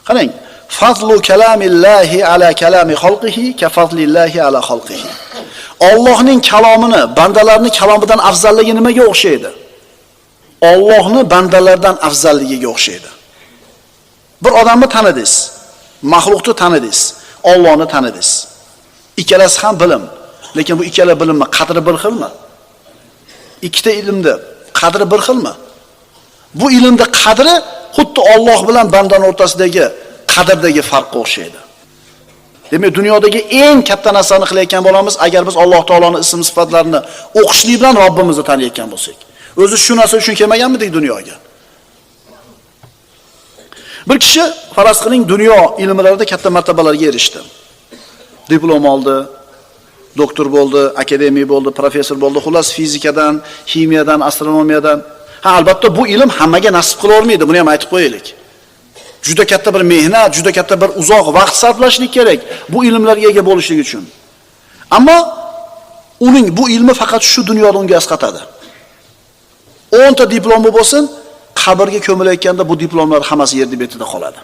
Qarang, fazlu kalamillahi ala kalami xalqihi ka fazlillahi ala xalqihi. Allohning kalomini bandalarning kalomidan afzalligi nimaga o'xshaydi? Allohni bandalardan afzalligiga o'xshaydi. Bir odamni tanidingiz, maxluqni tanidingiz, Allohni tanidingiz. Ikkalasi ham bilim, lekin bu ikkala bilimning qadri bir xilmi? Ikkita ilmda qadri bir xilmi? Bu ilmda qadri xuddi Alloh bilan bandaning o'rtasidagi qadrdagi farqqa o'xshaydi. Demak, dunyodagi eng katta narsani qilayotgan bo'lamiz agar biz Alloh taoloning ism sifatlarini o'qishlik bilan Robbimizni taniyotgan bo'lsak. O'zi shu narsa uchun kelmaganmidik dunyoga? Bir kishi faraz qiling dunyo ilmlarida katta martabalarga erishdi. Diplom oldi, doktor bo'ldi, akademik bo'ldi, professor bo'ldi, xullas fizikadan, ximiyadan, astronomiyadan. Ha, albatta bu ilm hammaga nasib qilavermaydi, buni ham aytib qo'yaylik. Juda katta bir mehnat, juda katta bir uzoq vaqt sarflashlik kerak bu ilmlarga ega bo'lishlik uchun. Ammo uning bu ilmi faqat shu dunyoda unga asqatadi. 10 ta diplomi bo'lsin, qabrga ko'milayotganda bu diplomlar hammasi yer betida qoladi.